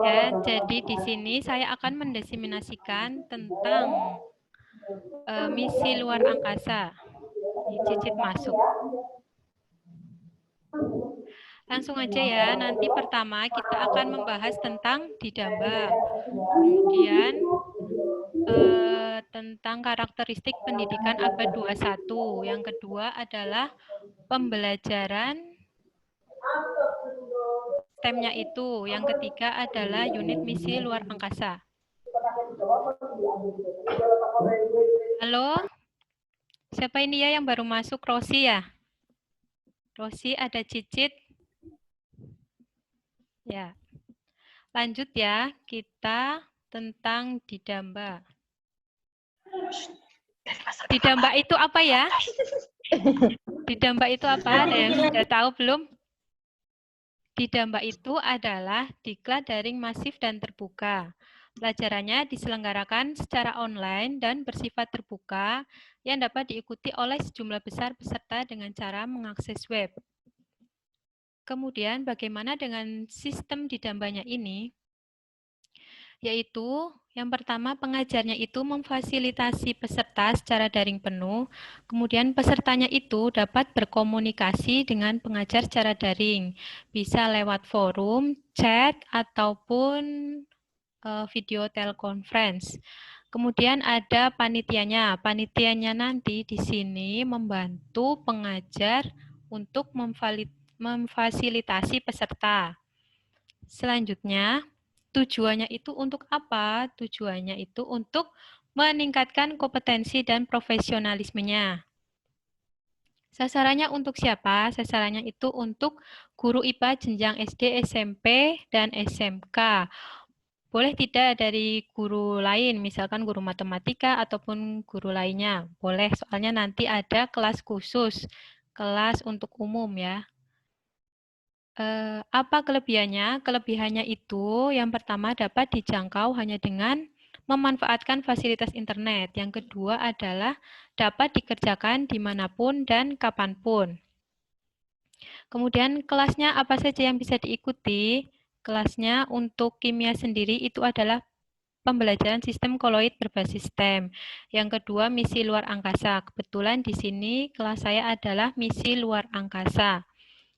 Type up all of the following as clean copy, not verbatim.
Ya, jadi di sini saya akan mendiseminasikan tentang misi luar angkasa. Cicit masuk. Langsung aja ya, nanti pertama kita akan membahas tentang didamba. Kemudian tentang karakteristik pendidikan abad 21. Yang kedua adalah pembelajaran STEM-nya itu. Yang ketiga adalah unit misi luar angkasa. Halo? Siapa ini ya yang baru masuk? Rosi ya? Rosi, ada Cicit? Ya. Lanjut ya, kita tentang didamba. Didamba itu apa ya? Didamba itu apa? Ada yang sudah tahu belum? Didamba itu adalah diklat daring masif dan terbuka. Pelajarannya diselenggarakan secara online dan bersifat terbuka yang dapat diikuti oleh sejumlah besar peserta dengan cara mengakses web. Kemudian bagaimana dengan sistem didambanya ini? Yaitu yang pertama pengajarnya itu memfasilitasi peserta secara daring penuh, kemudian pesertanya itu dapat berkomunikasi dengan pengajar secara daring, bisa lewat forum, chat, ataupun video teleconference. Kemudian ada panitianya. Panitianya nanti di sini membantu pengajar untuk memfasilitasi peserta. Selanjutnya, tujuannya itu untuk apa? Tujuannya itu untuk meningkatkan kompetensi dan profesionalismenya. Sasarannya untuk siapa? Sasarannya itu untuk guru IPA jenjang SD, SMP, dan SMK. Boleh tidak dari guru lain, misalkan guru matematika ataupun guru lainnya. Boleh, soalnya nanti ada kelas khusus, kelas untuk umum ya. Apa kelebihannya? Kelebihannya itu yang pertama dapat dijangkau hanya dengan memanfaatkan fasilitas internet. Yang kedua adalah dapat dikerjakan dimanapun dan kapanpun. Kemudian kelasnya apa saja yang bisa diikuti? Kelasnya untuk kimia sendiri itu adalah pembelajaran sistem koloid berbasis STEM. Yang kedua, misi luar angkasa. Kebetulan di sini kelas saya adalah misi luar angkasa.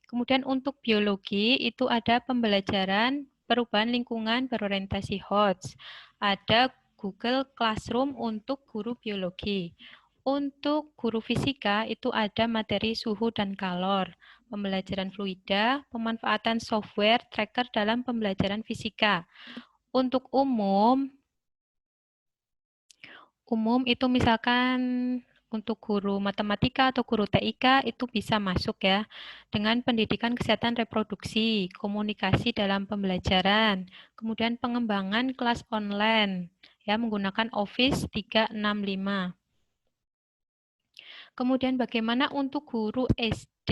Kemudian untuk biologi itu ada pembelajaran perubahan lingkungan berorientasi HOTS. Ada Google Classroom untuk guru biologi. Untuk guru fisika itu ada materi suhu dan kalor, pembelajaran fluida, pemanfaatan software tracker dalam pembelajaran fisika. Untuk umum itu misalkan untuk guru matematika atau guru TIK itu bisa masuk ya, dengan pendidikan kesehatan reproduksi, komunikasi dalam pembelajaran, kemudian pengembangan kelas online ya menggunakan Office 365. Kemudian bagaimana untuk guru SD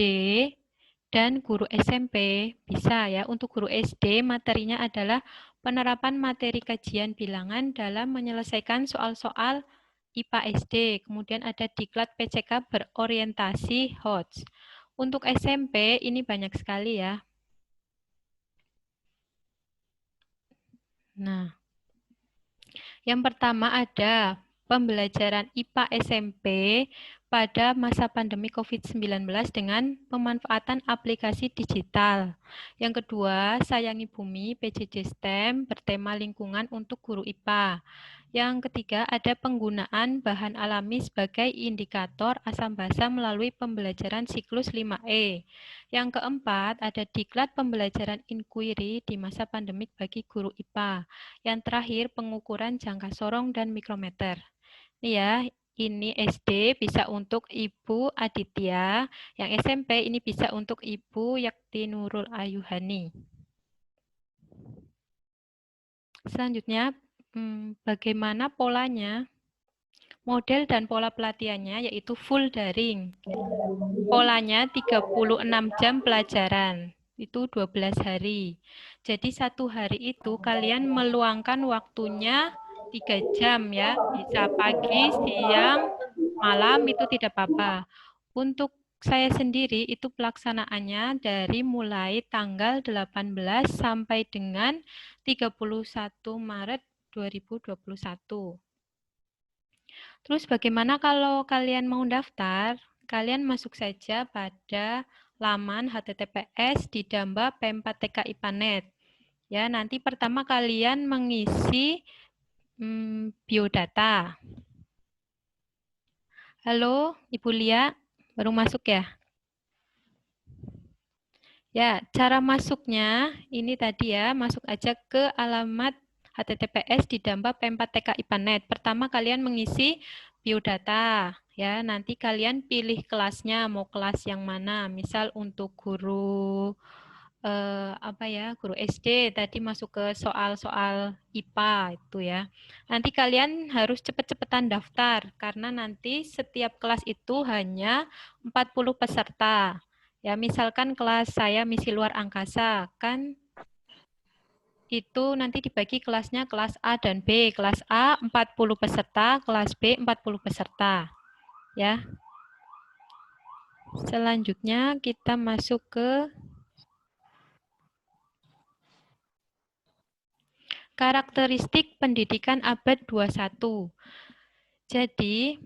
dan guru SMP? Bisa ya, untuk guru SD materinya adalah penerapan materi kajian bilangan dalam menyelesaikan soal-soal IPA SD. Kemudian ada diklat PCK berorientasi HOTS. Untuk SMP ini banyak sekali ya. Nah, yang pertama ada pembelajaran IPA SMP pada masa pandemi COVID-19 dengan pemanfaatan aplikasi digital. Yang kedua, Sayangi Bumi PJJ STEM bertema lingkungan untuk guru IPA. Yang ketiga, ada penggunaan bahan alami sebagai indikator asam basa melalui pembelajaran siklus 5E. Yang keempat, ada diklat pembelajaran inquiry di masa pandemik bagi guru IPA. Yang terakhir, pengukuran jangka sorong dan mikrometer. Ini ya, ini SD bisa untuk Ibu Aditya, yang SMP ini bisa untuk Ibu Yakti Nurul Ayuhani. Selanjutnya, bagaimana polanya? Model dan pola pelatihannya yaitu full daring. Polanya 36 jam pelajaran, itu 12 hari. Jadi satu hari itu kalian meluangkan waktunya 3 jam ya, bisa pagi, siang, malam itu tidak apa-apa. Untuk saya sendiri itu pelaksanaannya dari mulai tanggal 18 sampai dengan 31 Maret 2021. Terus bagaimana kalau kalian mau daftar? Kalian masuk saja pada laman https didamba.pem4tk.ipanet. Ya, nanti pertama kalian mengisi biodata. Halo, Ibu Lia, baru masuk ya? Ya, cara masuknya ini tadi ya, masuk aja ke alamat https didamba.pem4tk.ipanet. Pertama kalian mengisi biodata, ya. Nanti kalian pilih kelasnya, mau kelas yang mana. Misal untuk guru guru SD tadi masuk ke soal-soal IPA itu ya. Nanti kalian harus cepet-cepetan daftar karena nanti setiap kelas itu hanya 40 peserta. Ya, misalkan kelas saya misi luar angkasa, kan itu nanti dibagi kelasnya kelas A dan B. Kelas A 40 peserta, kelas B 40 peserta. Ya. Selanjutnya kita masuk ke karakteristik pendidikan abad 21. Jadi,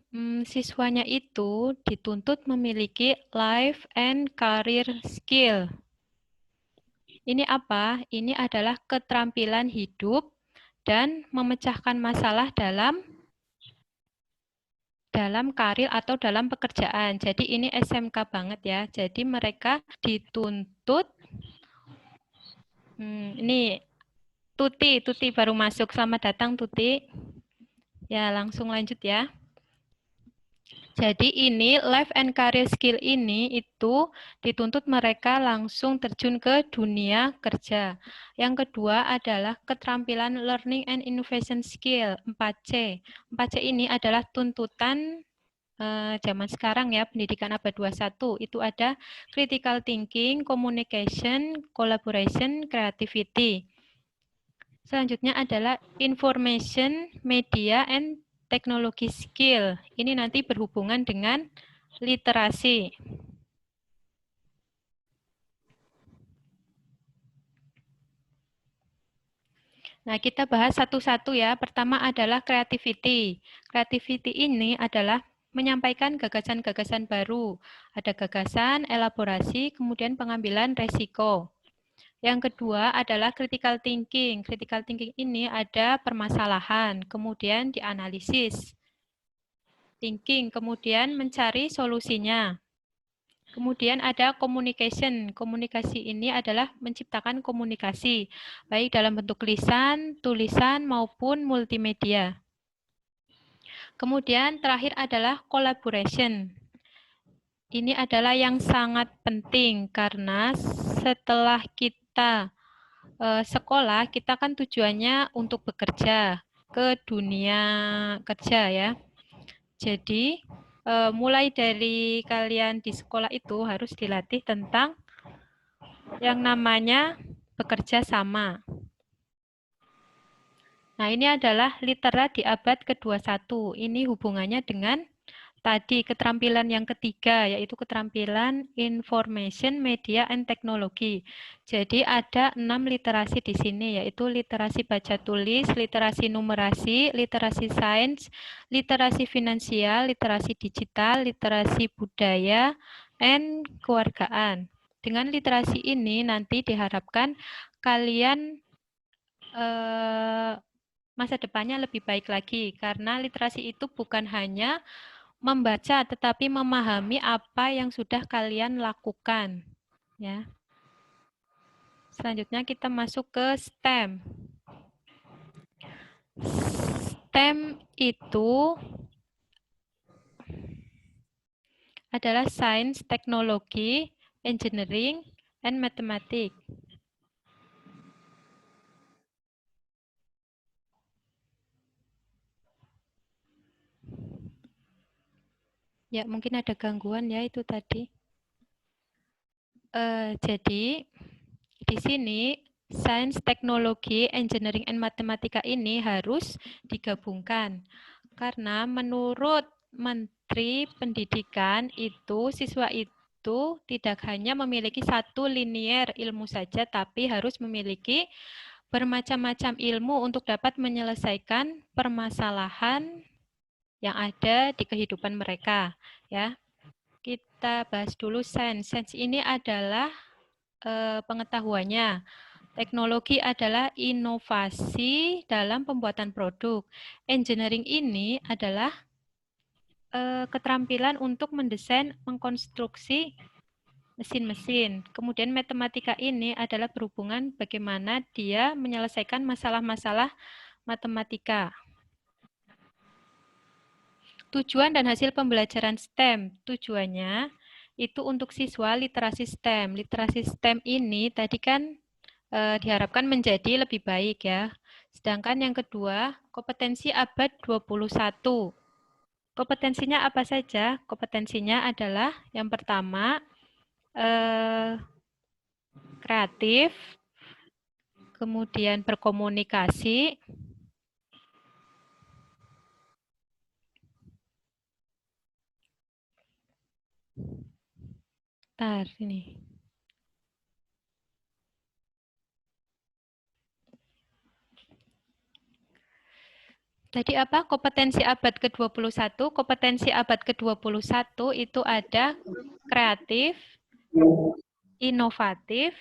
siswanya itu dituntut memiliki life and career skill. Ini apa? Ini adalah keterampilan hidup dan memecahkan masalah dalam karir atau dalam pekerjaan. Jadi ini SMK banget ya. Jadi mereka dituntut, ini Tuti baru masuk. Selamat datang Tuti. Ya, langsung lanjut ya. Jadi ini life and career skill ini itu dituntut mereka langsung terjun ke dunia kerja. Yang kedua adalah keterampilan learning and innovation skill 4C. 4C ini adalah tuntutan zaman sekarang ya, pendidikan abad 21. Itu ada critical thinking, communication, collaboration, creativity. Selanjutnya adalah information, media, and technology skill. Ini nanti berhubungan dengan literasi. Nah, kita bahas satu-satu ya. Pertama adalah creativity. Creativity ini adalah menyampaikan gagasan-gagasan baru. Ada gagasan, elaborasi, kemudian pengambilan resiko. Yang kedua adalah critical thinking. Critical thinking ini ada permasalahan, kemudian dianalisis. Thinking, kemudian mencari solusinya. Kemudian ada communication. Komunikasi ini adalah menciptakan komunikasi, baik dalam bentuk lisan, tulisan, maupun multimedia. Kemudian terakhir adalah collaboration. Ini adalah yang sangat penting karena setelah kita sekolah, kita kan tujuannya untuk bekerja ke dunia kerja ya. Jadi mulai dari kalian di sekolah itu harus dilatih tentang yang namanya bekerja sama. Nah, ini adalah litera di abad ke-21. Ini hubungannya dengan tadi keterampilan yang ketiga, yaitu keterampilan information, media, and technology. Jadi ada 6 literasi di sini, yaitu literasi baca tulis, literasi numerasi, literasi sains, literasi finansial, literasi digital, literasi budaya, and kewargaan. Dengan literasi ini nanti diharapkan kalian masa depannya lebih baik lagi, karena literasi itu bukan hanya membaca, tetapi memahami apa yang sudah kalian lakukan. Ya. Selanjutnya kita masuk ke STEM. STEM itu adalah Science, Teknologi, Engineering, and Mathematics. Ya, mungkin ada gangguan ya itu tadi. Jadi, di sini Sains, Teknologi, Engineering, and Matematika ini harus digabungkan. Karena menurut Menteri Pendidikan itu siswa itu itu tidak hanya memiliki satu linier ilmu saja, tapi harus memiliki bermacam-macam ilmu untuk dapat menyelesaikan permasalahan yang ada di kehidupan mereka. Ya, kita bahas dulu sains. Sains ini adalah pengetahuannya. Teknologi adalah inovasi dalam pembuatan produk. Engineering ini adalah keterampilan untuk mendesain, mengkonstruksi mesin-mesin. Kemudian matematika ini adalah berhubungan bagaimana dia menyelesaikan masalah-masalah matematika. Tujuan dan hasil pembelajaran STEM. Tujuannya itu untuk siswa literasi STEM. Literasi STEM ini tadi kan diharapkan menjadi lebih baik ya. Sedangkan yang kedua, kompetensi abad 21. Kompetensinya apa saja? Kompetensinya adalah yang pertama, kreatif, kemudian berkomunikasi, ini. Tadi apa? Kompetensi abad ke-21. Kompetensi abad ke-21 itu ada kreatif, inovatif.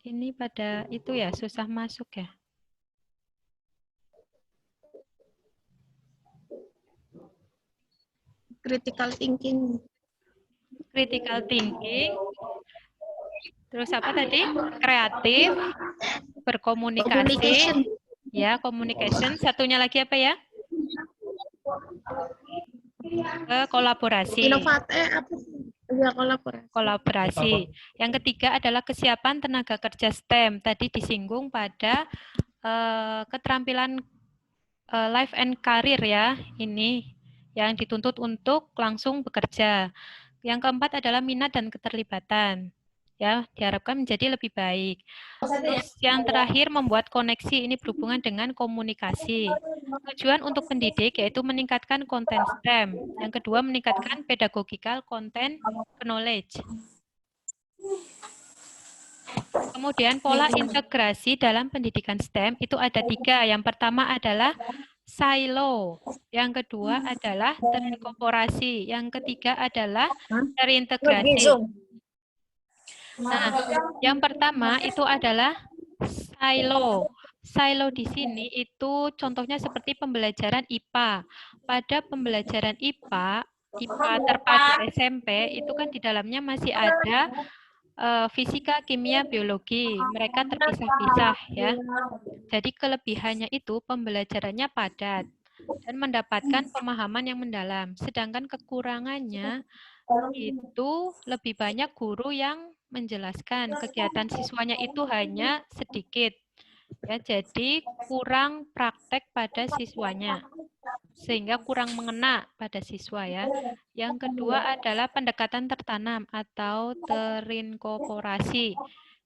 Ini pada itu ya, susah masuk ya. Critical thinking. Critical thinking. Terus apa tadi? Kreatif, berkomunikasi. Ya, communication. Satunya lagi apa ya? Kolaborasi. Ya, kolaborasi. Kolaborasi. Yang ketiga adalah kesiapan tenaga kerja STEM. Tadi disinggung pada keterampilan life and career ya. Ini yang dituntut untuk langsung bekerja. Yang keempat adalah minat dan keterlibatan. Ya, diharapkan menjadi lebih baik. Terus yang terakhir membuat koneksi, ini berhubungan dengan komunikasi. Tujuan untuk pendidik yaitu meningkatkan konten STEM. Yang kedua meningkatkan pedagogical content knowledge. Kemudian pola integrasi dalam pendidikan STEM itu ada 3. Yang pertama adalah silo. Yang kedua adalah terinkorporasi. Yang ketiga adalah terintegrasi. Nah, yang pertama itu adalah silo. Silo di sini itu contohnya seperti pembelajaran IPA. Pada pembelajaran IPA terpadu SMP, itu kan di dalamnya masih ada fisika, kimia, biologi. Mereka terpisah-pisah ya. Jadi kelebihannya itu pembelajarannya padat dan mendapatkan pemahaman yang mendalam. Sedangkan kekurangannya itu lebih banyak guru yang menjelaskan, kegiatan siswanya itu hanya sedikit. Ya, jadi kurang praktek pada siswanya, sehingga kurang mengena pada siswa ya. Yang kedua adalah pendekatan tertanam atau terinkorporasi.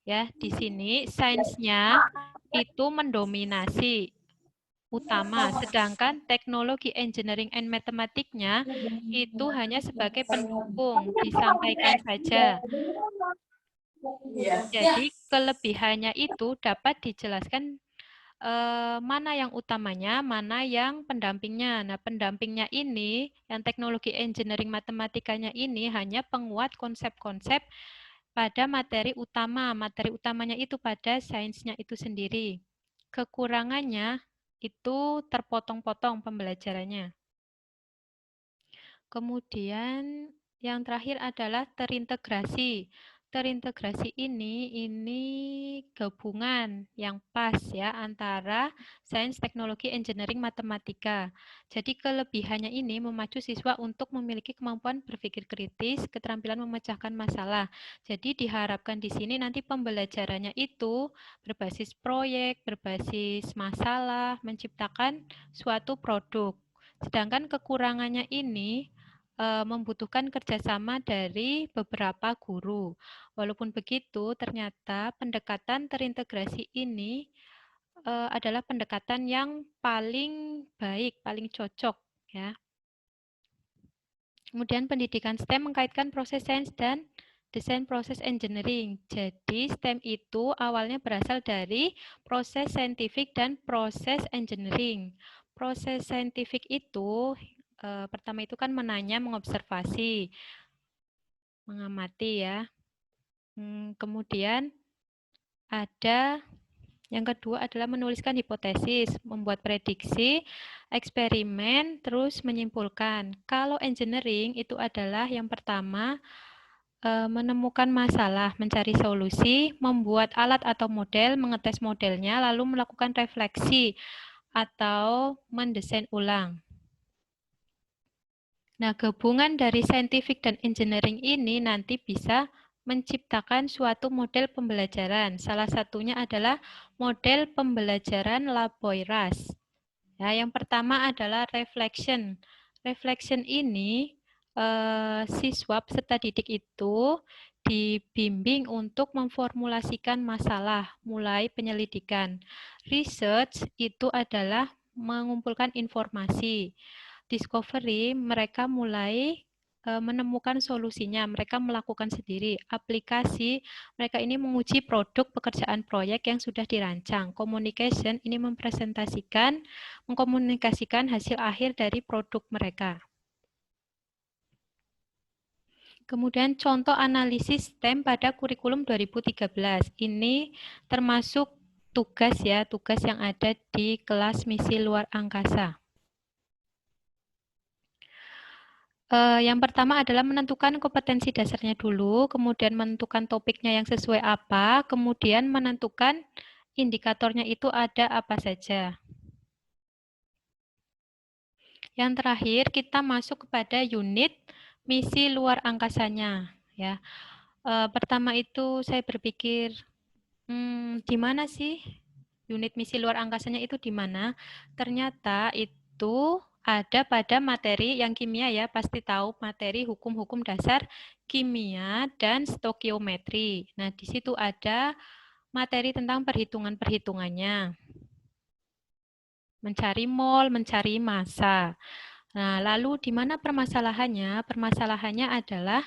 Ya, di sini sainsnya itu mendominasi utama, sedangkan teknologi engineering and matematiknya itu hanya sebagai pendukung, disampaikan saja. Jadi kelebihannya itu dapat dijelaskan mana yang utamanya, mana yang pendampingnya. Nah, pendampingnya ini, yang teknologi engineering matematikanya ini hanya penguat konsep-konsep pada materi utama. Materi utamanya itu pada sainsnya itu sendiri. Kekurangannya itu terpotong-potong pembelajarannya. Kemudian yang terakhir adalah terintegrasi. Terintegrasi ini gabungan yang pas ya antara sains, teknologi, engineering, matematika. Jadi kelebihannya ini memacu siswa untuk memiliki kemampuan berpikir kritis, keterampilan memecahkan masalah. Jadi diharapkan di sini nanti pembelajarannya itu berbasis proyek, berbasis masalah, menciptakan suatu produk. Sedangkan kekurangannya ini membutuhkan kerjasama dari beberapa guru. Walaupun begitu, ternyata pendekatan terintegrasi ini adalah pendekatan yang paling baik, paling cocok ya. Kemudian pendidikan STEM mengkaitkan proses sains dan desain proses engineering. Jadi STEM itu awalnya berasal dari proses saintifik dan proses engineering. Proses saintifik itu pertama itu kan menanya, mengobservasi, mengamati ya. Kemudian ada yang kedua adalah menuliskan hipotesis, membuat prediksi, eksperimen, terus menyimpulkan. Kalau engineering itu adalah yang pertama menemukan masalah, mencari solusi, membuat alat atau model, mengetes modelnya, lalu melakukan refleksi atau mendesain ulang. Nah, gabungan dari scientific dan engineering ini nanti bisa menciptakan suatu model pembelajaran. Salah satunya adalah model pembelajaran Laboiras. Ya, yang pertama adalah reflection. Reflection ini siswa peserta didik itu dibimbing untuk memformulasikan masalah, mulai penyelidikan. Research itu adalah mengumpulkan informasi. Discovery, mereka mulai menemukan solusinya, mereka melakukan sendiri. Aplikasi, mereka ini menguji produk pekerjaan proyek yang sudah dirancang. Communication, ini mengkomunikasikan hasil akhir dari produk mereka. Kemudian contoh analisis STEM pada kurikulum 2013. Ini termasuk tugas ya, tugas yang ada di kelas misi luar angkasa. Yang pertama adalah menentukan kompetensi dasarnya dulu, kemudian menentukan topiknya yang sesuai apa, kemudian menentukan indikatornya itu ada apa saja. Yang terakhir, kita masuk kepada unit misi luar angkasanya. Ya, pertama itu saya berpikir, di mana sih unit misi luar angkasanya itu di mana? Ternyata itu ada pada materi yang kimia ya, pasti tahu materi hukum-hukum dasar kimia dan stokiometri. Nah, di situ ada materi tentang perhitungan-perhitungannya. Mencari mol, mencari massa. Nah, lalu di mana permasalahannya? Permasalahannya adalah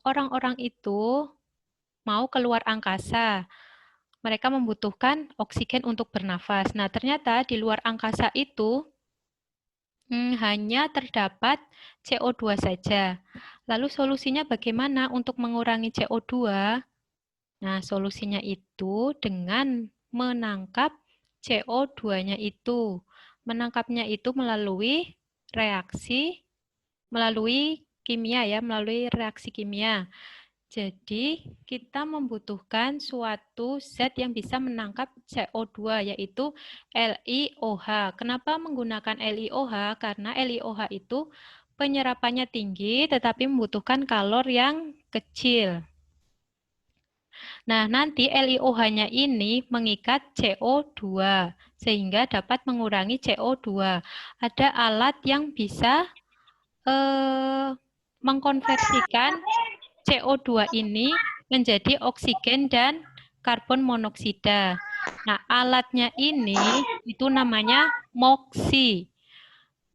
orang-orang itu mau keluar angkasa. Mereka membutuhkan oksigen untuk bernafas. Nah, ternyata di luar angkasa itu hanya terdapat CO2 saja. Lalu solusinya bagaimana untuk mengurangi CO2? Nah, solusinya itu dengan menangkap CO2-nya itu. Menangkapnya itu melalui reaksi, melalui kimia ya, melalui reaksi kimia. Jadi, kita membutuhkan suatu zat yang bisa menangkap CO2, yaitu LiOH. Kenapa menggunakan LiOH? Karena LiOH itu penyerapannya tinggi, tetapi membutuhkan kalor yang kecil. Nah, nanti LiOH-nya ini mengikat CO2, sehingga dapat mengurangi CO2. Ada alat yang bisa mengkonversikan CO2 ini menjadi oksigen dan karbon monoksida. Nah, alatnya ini itu namanya MOXIE.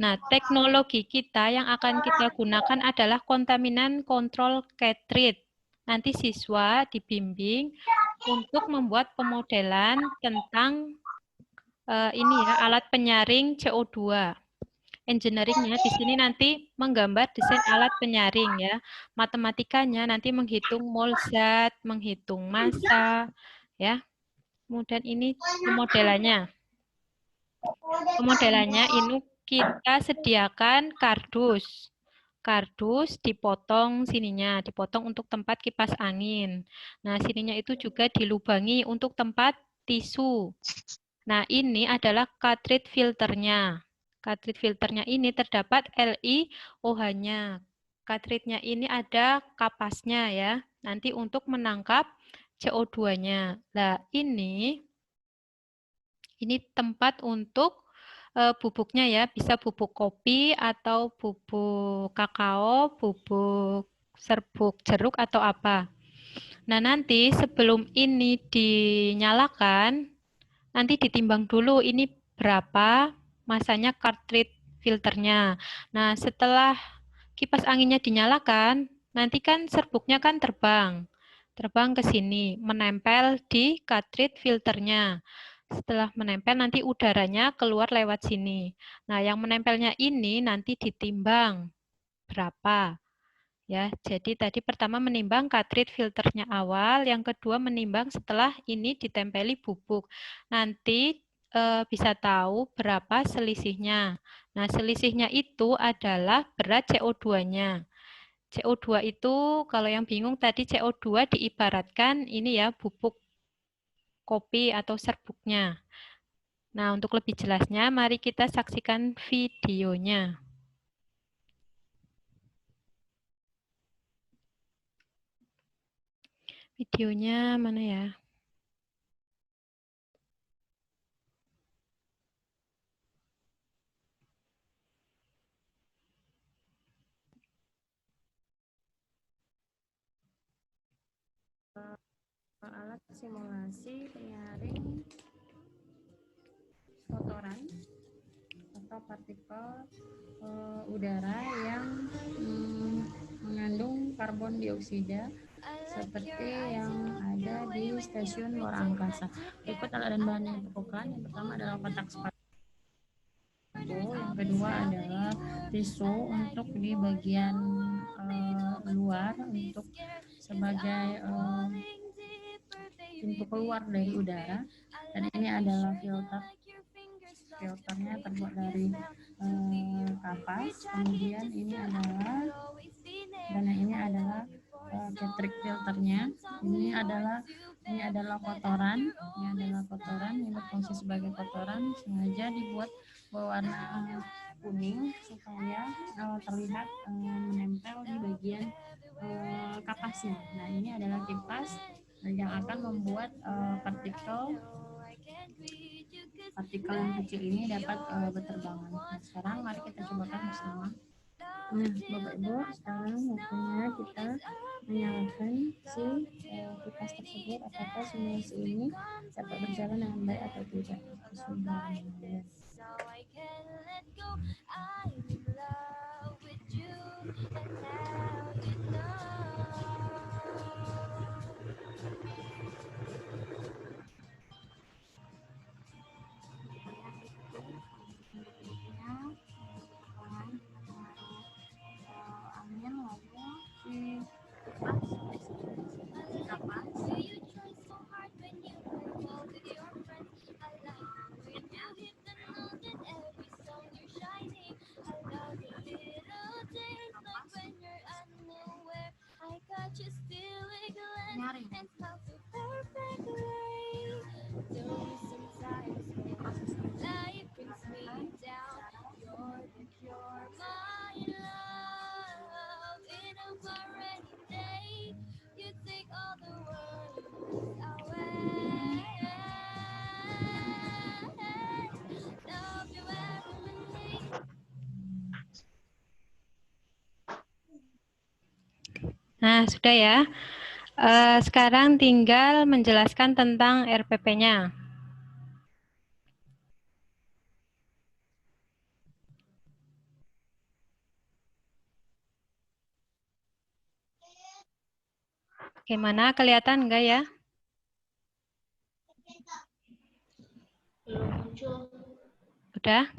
Nah, teknologi kita yang akan kita gunakan adalah kontaminan control cartridge. Nanti siswa dibimbing untuk membuat pemodelan tentang ini ya, alat penyaring CO2. Engineering-nya di sini nanti menggambar desain alat penyaring ya. Matematikanya nanti menghitung mol zat, menghitung massa ya. Kemudian ini pemodelannya. Pemodelannya ini kita sediakan kardus. Kardus dipotong sininya, dipotong untuk tempat kipas angin. Nah, sininya itu juga dilubangi untuk tempat tisu. Nah, ini adalah cartridge filternya. Cartridge filternya ini terdapat LiOH-nya. Cartridge-nya ini ada kapasnya ya. Nanti untuk menangkap CO2-nya. Nah, ini tempat untuk bubuknya ya. Bisa bubuk kopi atau bubuk kakao, bubuk serbuk jeruk atau apa. Nah, nanti sebelum ini dinyalakan, nanti ditimbang dulu ini berapa masanya cartridge filternya. Nah, setelah kipas anginnya dinyalakan, nanti kan serbuknya kan terbang ke sini, menempel di cartridge filternya. Setelah menempel, nanti udaranya keluar lewat sini. Nah, yang menempelnya ini nanti ditimbang berapa. Ya, jadi tadi pertama menimbang cartridge filternya awal, yang kedua menimbang setelah ini ditempeli bubuk. Nanti bisa tahu berapa selisihnya. Nah, selisihnya itu adalah berat CO2-nya. CO2 itu kalau yang bingung tadi CO2 diibaratkan ini ya bubuk kopi atau serbuknya. Nah, untuk lebih jelasnya mari kita saksikan videonya. Videonya mana ya? Alat simulasi penyaring kotoran atau partikel udara yang mengandung karbon dioksida seperti yang ada di stasiun luar angkasa. Berikut alat dan bahan yang diperlukan. Yang pertama adalah kotak spatu, yang kedua adalah tisu untuk di bagian luar untuk sebagai pintu keluar dari udara, dan ini adalah filternya terbuat dari kapas. Kemudian ini adalah cartridge filternya. Ini adalah kotoran, ini berfungsi sebagai kotoran, sengaja dibuat berwarna kuning supaya terlihat menempel di bagian kapasnya. Nah, ini adalah kipas yang akan membuat partikel yang kecil ini dapat berterbangan. Nah, sekarang mari kita cobakan bersama. Nah, Bapak Ibu, sekarang waktunya kita menyalakan si kipas tersebut. Apakah simulasi ini dapat berjalan dengan baik atau tidak? Bismillahirrahmanirrahim. Nah, sudah ya. Sekarang tinggal menjelaskan tentang RPP-nya. Gimana, kelihatan enggak ya? Belum muncul. Sudah?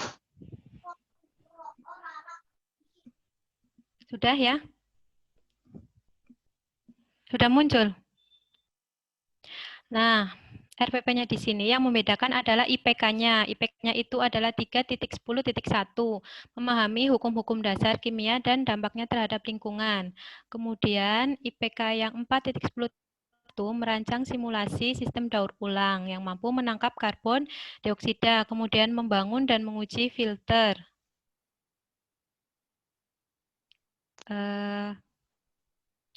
Sudah ya? Sudah muncul? Nah, RPP-nya di sini yang membedakan adalah IPK-nya. IPK-nya itu adalah 3.10.1, memahami hukum-hukum dasar kimia dan dampaknya terhadap lingkungan. Kemudian IPK yang 4.10 merancang simulasi sistem daur ulang yang mampu menangkap karbon dioksida, kemudian membangun dan menguji filter.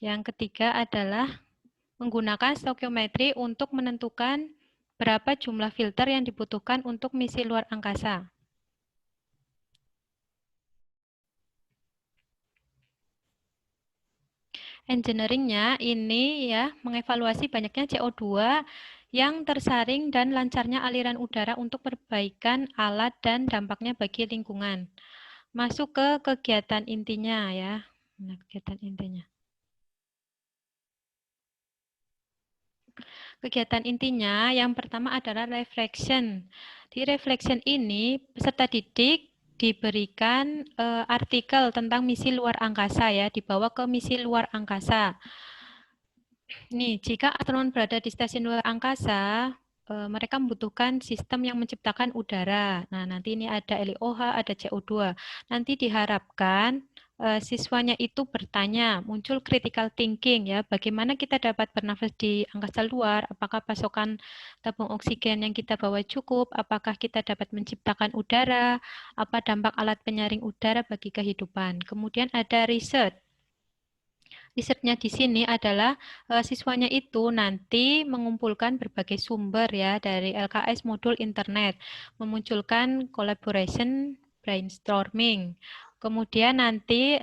Yang ketiga adalah menggunakan stokiometri untuk menentukan berapa jumlah filter yang dibutuhkan untuk misi luar angkasa. Engineering-nya ini ya mengevaluasi banyaknya CO2 yang tersaring dan lancarnya aliran udara untuk perbaikan alat dan dampaknya bagi lingkungan. masuk ke kegiatan intinya ya. Nah, kegiatan intinya. Kegiatan intinya yang pertama adalah reflection. Di reflection ini peserta didik diberikan artikel tentang misi luar angkasa ya, dibawa ke misi luar angkasa. Nih, jika astronaut berada di stasiun luar angkasa, mereka membutuhkan sistem yang menciptakan udara. Nah, nanti ini ada LiOH, ada CO2. Nanti diharapkan siswanya itu bertanya, muncul critical thinking ya, bagaimana kita dapat bernafas di angkasa luar, apakah pasokan tabung oksigen yang kita bawa cukup, apakah kita dapat menciptakan udara, apa dampak alat penyaring udara bagi kehidupan. Kemudian ada riset. Risetnya di sini adalah siswanya itu nanti mengumpulkan berbagai sumber ya dari LKS modul internet, memunculkan collaboration brainstorming. Kemudian nanti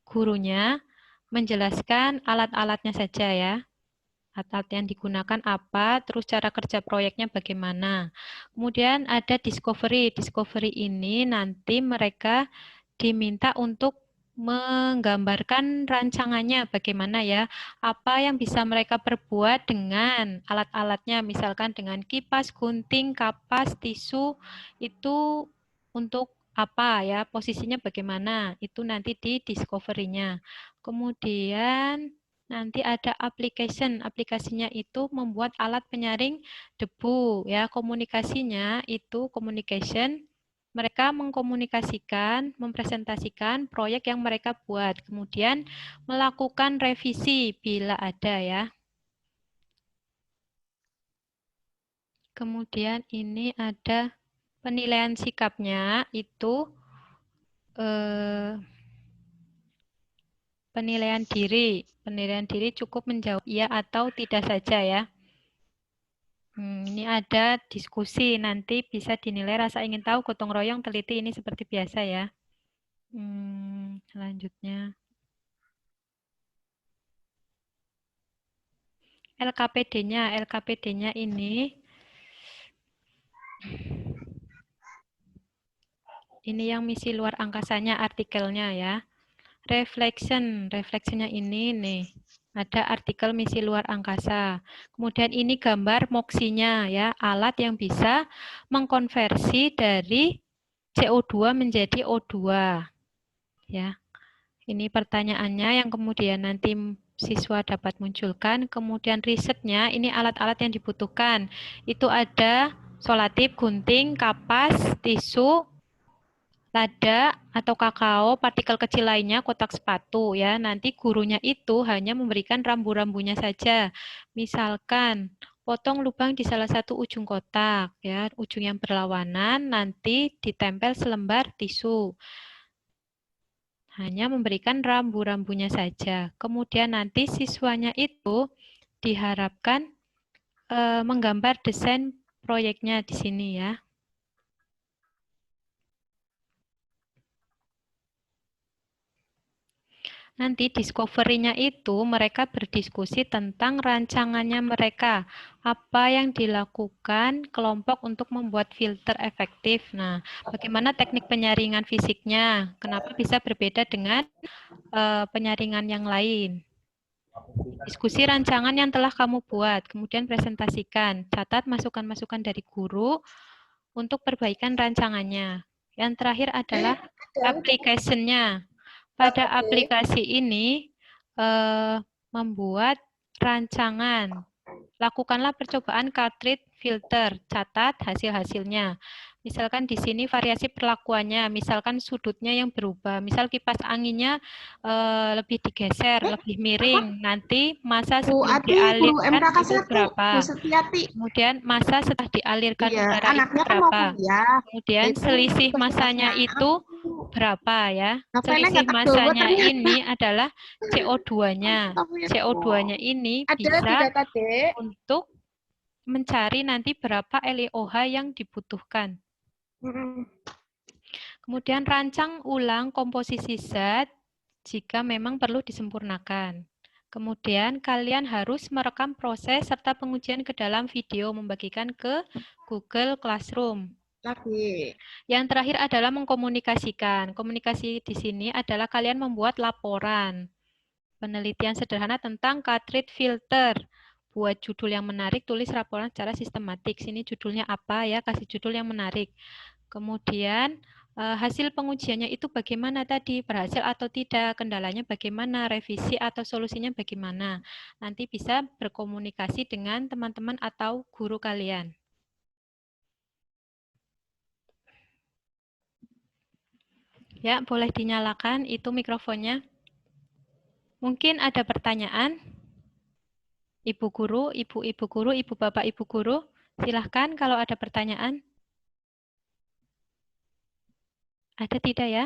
gurunya menjelaskan alat-alatnya saja ya. Alat yang digunakan apa, terus cara kerja proyeknya bagaimana. Kemudian ada discovery. Discovery ini nanti mereka diminta untuk menggambarkan rancangannya bagaimana ya, apa yang bisa mereka perbuat dengan alat-alatnya, misalkan dengan kipas, gunting, kapas, tisu, itu untuk apa ya, posisinya bagaimana, itu nanti di discovery-nya. Kemudian nanti ada application, aplikasinya itu membuat alat penyaring debu ya, komunikasinya itu communication. Mereka mengkomunikasikan, mempresentasikan proyek yang mereka buat, kemudian melakukan revisi bila ada ya. Kemudian ini ada penilaian sikapnya itu penilaian diri. Penilaian diri cukup menjawab iya atau tidak saja ya. Ini ada diskusi, nanti bisa dinilai rasa ingin tahu, gotong royong, teliti, ini seperti biasa ya. Selanjutnya. LKPD-nya. LKPD-nya ini yang misi luar angkasanya, artikelnya ya. Reflection. Reflectionnya ini nih. Ada artikel misi luar angkasa. Kemudian ini gambar MOXIE-nya ya, alat yang bisa mengkonversi dari CO2 menjadi O2. Ya. Ini pertanyaannya yang kemudian nanti siswa dapat munculkan. Kemudian risetnya, ini alat-alat yang dibutuhkan. Itu ada solatip, gunting, kapas, tisu, lada atau kakao, partikel kecil lainnya, kotak sepatu ya. Nanti gurunya itu hanya memberikan rambu-rambunya saja. Misalkan potong lubang di salah satu ujung kotak ya, ujung yang berlawanan, nanti ditempel selembar tisu. Hanya memberikan rambu-rambunya saja. Kemudian nanti siswanya itu diharapkan menggambar desain proyeknya di sini ya. Nanti discovery-nya itu mereka berdiskusi tentang rancangannya mereka. Apa yang dilakukan kelompok untuk membuat filter efektif. Nah, bagaimana teknik penyaringan fisiknya? Kenapa bisa berbeda dengan penyaringan yang lain? Diskusi rancangan yang telah kamu buat, kemudian presentasikan. Catat masukan-masukan dari guru untuk perbaikan rancangannya. Yang terakhir adalah application-nya. Pada aplikasi ini membuat rancangan. Lakukanlah percobaan cartridge filter, catat hasil-hasilnya. Misalkan di sini variasi perlakuannya, misalkan sudutnya yang berubah, misal kipas anginnya lebih digeser, lebih miring, nanti masa sebelum dialirkan itu berapa. Kemudian masa setelah dialirkan udara itu berapa. Kemudian selisih masanya itu berapa ya. Selisih masanya ini adalah CO2-nya. CO2-nya ini bisa untuk mencari nanti berapa LiOH yang dibutuhkan. Kemudian rancang ulang komposisi zat jika memang perlu disempurnakan. Kemudian kalian harus merekam proses serta pengujian ke dalam video, membagikan ke Google Classroom. Lagi. Yang terakhir adalah mengkomunikasikan. Komunikasi di sini adalah kalian membuat laporan. Penelitian sederhana tentang cartridge filter. Buat judul yang menarik, tulis laporan secara sistematik. Sini judulnya apa ya, kasih judul yang menarik. Kemudian hasil pengujiannya itu bagaimana tadi, berhasil atau tidak, kendalanya bagaimana, revisi atau solusinya bagaimana. Nanti bisa berkomunikasi dengan teman-teman atau guru kalian. Ya, boleh dinyalakan itu mikrofonnya. Mungkin ada pertanyaan? Ibu guru, ibu-ibu guru, ibu bapak ibu guru, silahkan kalau ada pertanyaan. Ada tidak ya?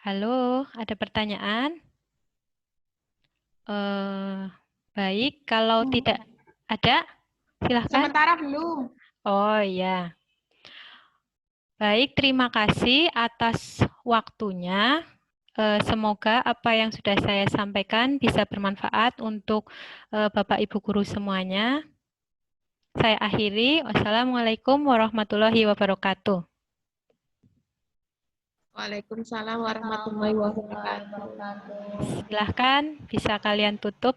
Halo, ada pertanyaan? Baik, kalau tidak ada, silahkan. Sementara belum. Oh iya. Baik, terima kasih atas waktunya. Semoga apa yang sudah saya sampaikan bisa bermanfaat untuk Bapak Ibu guru semuanya. Saya akhiri. Wassalamualaikum warahmatullahi wabarakatuh. Waalaikumsalam warahmatullahi wabarakatuh. Silahkan bisa kalian tutup.